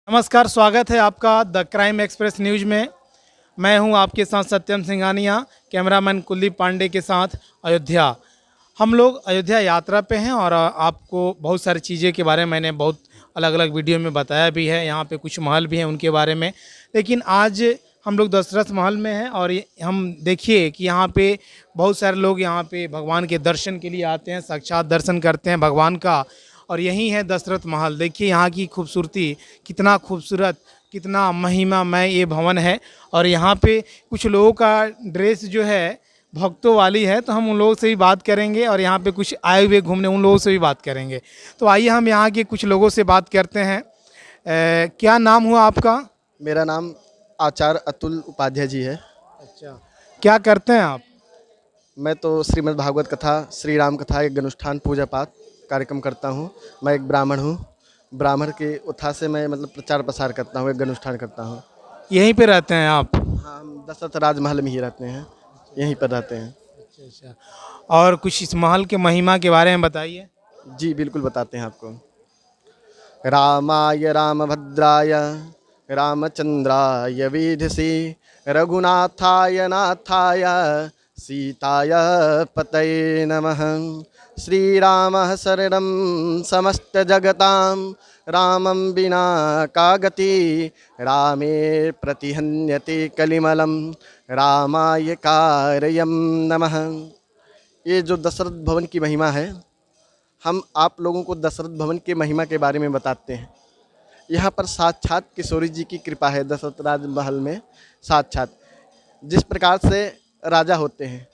नमस्कार, स्वागत है आपका द क्राइम एक्सप्रेस न्यूज़ में। मैं हूं आपके साथ सत्यम सिंघानिया, कैमरामैन कुलदीप पांडे के साथ अयोध्या। हम लोग अयोध्या यात्रा पे हैं और आपको बहुत सारी चीज़ें के बारे में मैंने बहुत अलग अलग वीडियो में बताया भी है। यहाँ पे कुछ महल भी हैं उनके बारे में, लेकिन आज हम लोग दशरथ महल में हैं और हम देखिए कि यहाँ पे बहुत सारे लोग यहाँ पे भगवान के दर्शन के लिए आते हैं, साक्षात दर्शन करते हैं भगवान का। और यही है दशरथ महल। देखिए यहाँ की खूबसूरती, कितना खूबसूरत, कितना महिमामय ये भवन है। और यहाँ पे कुछ लोगों का ड्रेस जो है भक्तों वाली है, तो हम उन लोगों से भी बात करेंगे और यहाँ पे कुछ आए हुए घूमने उन लोगों से भी बात करेंगे। तो आइए हम यहाँ के कुछ लोगों से बात करते हैं। क्या नाम हुआ आपका? मेरा नाम आचार्य अतुल उपाध्याय जी है। अच्छा, क्या करते हैं आप? मैं तो श्रीमद् भागवत कथा, श्री राम कथा, एक अनुष्ठान, पूजा पाठ कार्यक्रम करता हूँ। मैं एक ब्राह्मण हूँ। ब्राह्मण के उत्साह से मैं प्रचार प्रसार करता हूँ, एक अनुष्ठान करता हूँ। यहीं पे रहते हैं आप? हाँ, हम दशरथ राजमहल में ही रहते हैं, यहीं पर रहते हैं। अच्छा अच्छा। और कुछ इस महल के महिमा के बारे में बताइए। जी बिल्कुल बताते हैं आपको। रामाय रामभद्राय रामचंद्राय वेधसे रघुनाथाय नाथाय सीताय पतये नमः। श्रीरामः शरणं समस्तजगतां रामं विना का गति रामे प्रतिहन्यते कलिमलं रामाय कारयं नमः। ये जो दशरथ भवन की महिमा है, हम आप लोगों को दशरथ भवन के महिमा के बारे में बताते हैं। यहाँ पर साक्षात किशोरी जी की कृपा है। दशरथ राजमहल में साक्षात जिस प्रकार से राजा होते हैं,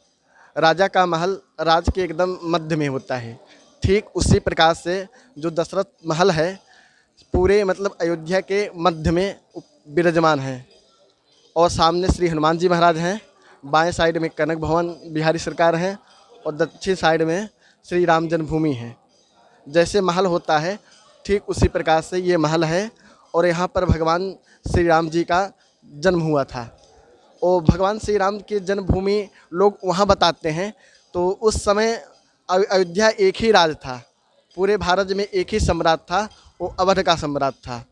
राजा का महल राज के एकदम मध्य में होता है, ठीक उसी प्रकार से जो दशरथ महल है पूरे अयोध्या के मध्य में विराजमान है। और सामने श्री हनुमान जी महाराज हैं, बाएं साइड में कनक भवन बिहारी सरकार हैं और दक्षिण साइड में श्री राम जन्मभूमि है। जैसे महल होता है ठीक उसी प्रकार से ये महल है। और यहाँ पर भगवान श्री राम जी का जन्म हुआ था। और भगवान श्री राम की जन्मभूमि लोग वहाँ बताते हैं। तो उस समय अयोध्या एक ही राज था, पूरे भारत में एक ही सम्राट था, वो अवध का सम्राट था।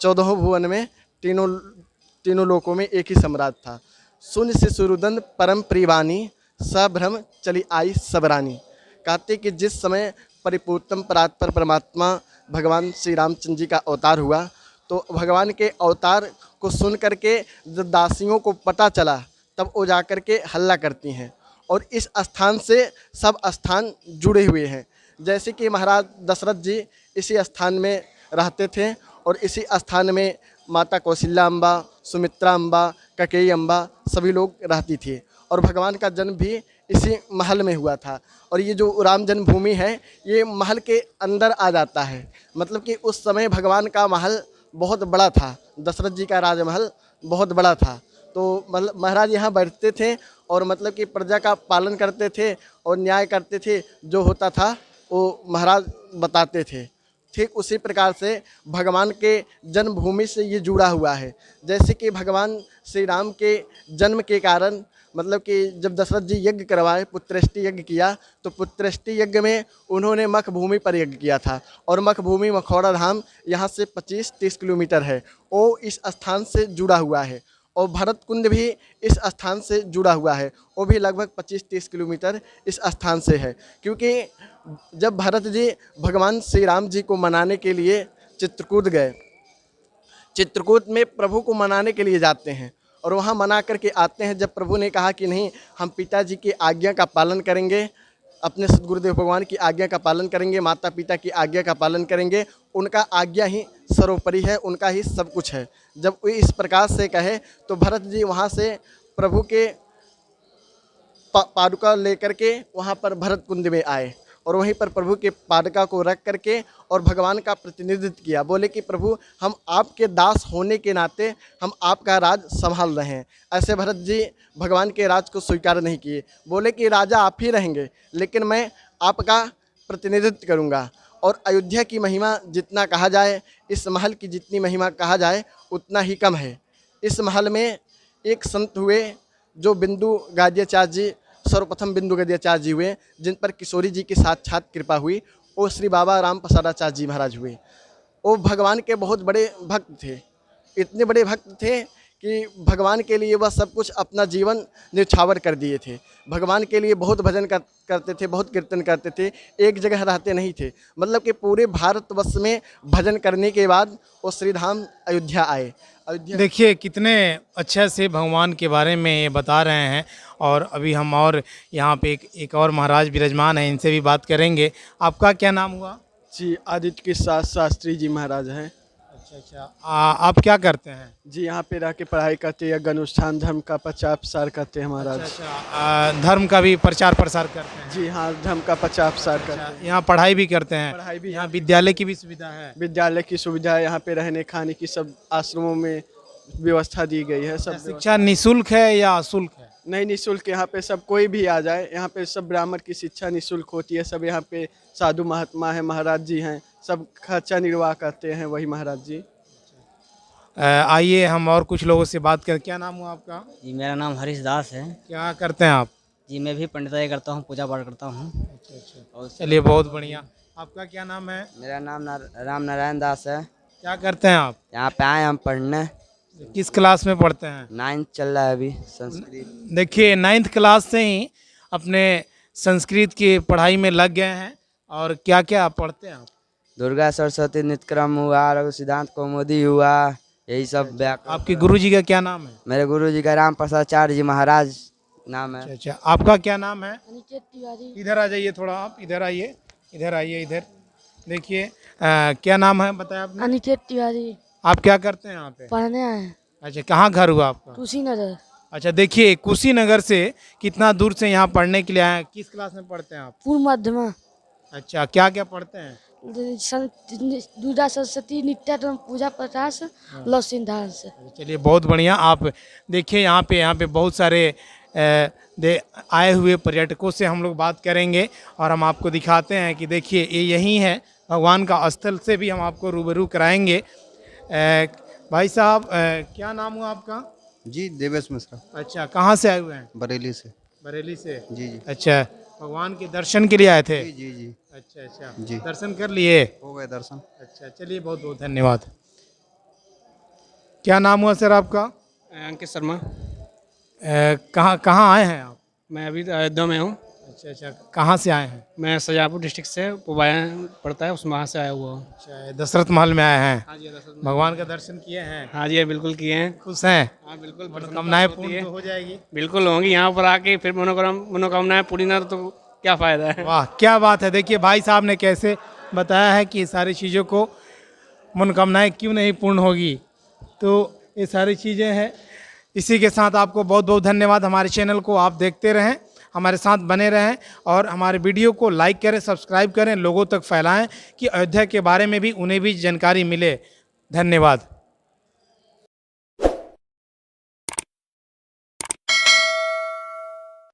14 भुवन में तीनों लोकों में एक ही सम्राट था। शून्य से सुरुदन परम प्रियवानी सभ्रम चली आई सबरानी। कहते कि जिस समय परिपूर्णतम परात्पर परमात्मा भगवान श्री रामचंद्र जी का अवतार हुआ, तो भगवान के अवतार को सुन करके जब दासियों को पता चला, तब वो जा कर के हल्ला करती हैं। और इस स्थान से सब स्थान जुड़े हुए हैं। जैसे कि महाराज दशरथ जी इसी स्थान में रहते थे और इसी स्थान में माता कौशल्या अम्बा, सुमित्रा अम्बा, कैकेयी अम्बा सभी लोग रहती थी। और भगवान का जन्म भी इसी महल में हुआ था। और ये जो राम जन्मभूमि है ये महल के अंदर आ जाता है। मतलब कि उस समय भगवान का महल बहुत बड़ा था, दशरथ जी का राजमहल बहुत बड़ा था। तो महाराज यहाँ बैठते थे और कि प्रजा का पालन करते थे और न्याय करते थे। जो होता था वो महाराज बताते थे। ठीक उसी प्रकार से भगवान के जन्मभूमि से ये जुड़ा हुआ है। जैसे कि भगवान श्री राम के जन्म के कारण कि जब दशरथ जी यज्ञ करवाए, पुत्रेष्टि यज्ञ किया, तो पुत्रेष्टि यज्ञ में उन्होंने मख भूमि पर यज्ञ किया था। और मख भूमि मखौड़ा धाम यहाँ से 25-30 किलोमीटर है, वो इस स्थान से जुड़ा हुआ है। और भरत कुंड भी इस स्थान से जुड़ा हुआ है, वो भी लगभग 25-30 किलोमीटर इस स्थान से है। क्योंकि जब भरत जी भगवान श्री राम जी को मनाने के लिए चित्रकूट गए, चित्रकूट में प्रभु को मनाने के लिए जाते हैं और वहाँ मना करके आते हैं। जब प्रभु ने कहा कि नहीं, हम पिताजी की आज्ञा का पालन करेंगे, अपने सदगुरुदेव भगवान की आज्ञा का पालन करेंगे, माता पिता की आज्ञा का पालन करेंगे, उनका आज्ञा ही सर्वोपरि है, उनका ही सब कुछ है। जब वो इस प्रकार से कहे तो भरत जी वहाँ से प्रभु के पादुका लेकर के वहाँ पर भरत कुंड में आए और वहीं पर प्रभु के पादुका को रख करके और भगवान का प्रतिनिधित्व किया। बोले कि प्रभु, हम आपके दास होने के नाते हम आपका राज संभाल रहे हैं। ऐसे भरत जी भगवान के राज को स्वीकार नहीं किए। बोले कि राजा आप ही रहेंगे, लेकिन मैं आपका प्रतिनिधित्व करूंगा। और अयोध्या की महिमा जितना कहा जाए, इस महल की जितनी महिमा कहा जाए उतना ही कम है। इस महल में एक संत हुए जो बिंदु गाद्याचार्य जी, सर्वप्रथम बिंदु गाद्याचार्य जी हुए, जिन पर किशोरी जी की साक्षात कृपा हुई। वो श्री बाबा राम प्रसादाचार्य जी महाराज हुए। वो भगवान के बहुत बड़े भक्त थे, इतने बड़े भक्त थे कि भगवान के लिए वह सब कुछ अपना जीवन न्यौछावर कर दिए थे। भगवान के लिए बहुत भजन करते थे, बहुत कीर्तन करते थे, एक जगह रहते नहीं थे। मतलब कि पूरे भारतवर्ष में भजन करने के बाद वो श्री धाम अयोध्या आए। अयोध्या देखिए कितने अच्छे से भगवान के बारे में ये बता रहे हैं। और अभी हम और यहाँ पे एक और महाराज विराजमान हैं, इनसे भी बात करेंगे। आपका क्या नाम हुआ? जी, आदित्य के साथ शास्त्री जी महाराज हैं। अच्छा, आप क्या करते हैं? जी, यहाँ पे रह के पढ़ाई करते हैं, यज्ञ अनुष्ठान धर्म का प्रचार प्रसार करते हैं महाराज। धर्म का भी प्रचार प्रसार करते हैं? जी हाँ, धर्म का प्रचार प्रसार करते हैं। यहाँ पढ़ाई भी करते हैं? पढ़ाई भी, यहाँ विद्यालय की भी सुविधा है? विद्यालय की सुविधा है, यहाँ पे रहने खाने की सब आश्रमों में व्यवस्था दी गई है। सब शिक्षा निःशुल्क है या शुल्क है? नहीं, निःशुल्क। यहाँ पे सब कोई भी आ जाए, यहाँ पे सब ब्राह्मण की शिक्षा निःशुल्क होती है। सब यहाँ पे साधु महात्मा हैं, महाराज जी हैं, सब खर्चा निर्वाह करते हैं वही महाराज जी। आइए हम और कुछ लोगों से बात करें। क्या नाम हुआ आपका? जी मेरा नाम हरीश दास है। क्या करते हैं आप? जी मैं भी पंडिताई करता हूँ, पूजा पाठ करता हूँ। और चलिए बहुत बढ़िया। आपका क्या नाम है? मेरा नाम राम नारायण दास है। क्या करते हैं आप? यहाँ पे आए हम पढ़ने। किस क्लास में पढ़ते हैं? 9th चल रहा है अभी संस्कृत। देखिए 9th क्लास से ही अपने संस्कृत की पढ़ाई में लग गए हैं। और क्या क्या पढ़ते हैं आप? दुर्गा सरस्वती नित्यक्रम हुआ, रघु सिद्धांत कौमुदी हुआ, यही सब व्याकरण। आपके गुरुजी का क्या नाम है? मेरे गुरु जी का राम प्रसादाचार्य जी महाराज नाम है। अच्छा, आपका क्या नाम है? अनिकेत तिवारी। इधर आ जाइए थोड़ा, आप इधर आइए, इधर आइए, इधर देखिए। क्या नाम है बताया आपने? अनिकेत तिवारी। आप क्या करते हैं यहाँ पे? पढ़ने आए हैं अच्छा, कहाँ घर हुआ आपका? कुशीनगर। अच्छा, देखिए कुशीनगर से कितना दूर से यहाँ पढ़ने के लिए आए हैं। किस क्लास में पढ़ते हैं आप? पूर्व मध्यमा। अच्छा, क्या क्या पढ़ते हैं? दुर्गा सरस्वती नित्याक्रम पूजा प्रकाश लव सिद्धांत। चलिए बहुत बढ़िया। आप देखिए यहाँ पे बहुत सारे आए हुए पर्यटकों से हम लोग बात करेंगे और हम आपको दिखाते हैं कि देखिए ये यही है भगवान का स्थल से भी हम आपको रूबरू कराएंगे। भाई साहब, क्या नाम हुआ आपका? जी, देवेश मिश्रा। अच्छा, कहाँ से आए हुए हैं? बरेली से। बरेली से? जी जी। अच्छा, भगवान के दर्शन के लिए आए थे? जी जी जी। अच्छा जी। दर्शन कर लिए? हो गए दर्शन। अच्छा, चलिए बहुत बहुत धन्यवाद। क्या नाम हुआ सर आपका? अंकित शर्मा। कहाँ कहाँ आए हैं आप? मैं अभी अयोध्या में हूँ। अच्छा, कहाँ से आए हैं? मैं शाजापुर डिस्ट्रिक्ट से, पुबाया पड़ता है, उसमें वहाँ से आया हुआ हूँ। अच्छा, दशरथ महल में आए हैं। हाँ जी, भगवान का दर्शन किए हैं? हाँ जी, बिल्कुल किए हैं। खुश हैं? हाँ बिल्कुल, मनोकामनाएं पूर्ण तो हो जाएगी? बिल्कुल होंगी। यहाँ पर आके फिर मनोकामनाएं पूरी ना तो क्या फ़ायदा है। वाह, क्या बात है। देखिए भाई साहब ने कैसे बताया है कि सारी चीज़ों को मनोकामनाएं क्यों नहीं पूर्ण होगी। तो ये सारी चीज़ें हैं। इसी के साथ आपको बहुत बहुत धन्यवाद। हमारे चैनल को आप देखते रहें, हमारे साथ बने रहें और हमारे वीडियो को लाइक करें, सब्सक्राइब करें, लोगों तक फैलाएं कि अयोध्या के बारे में भी उन्हें भी जानकारी मिले। धन्यवाद।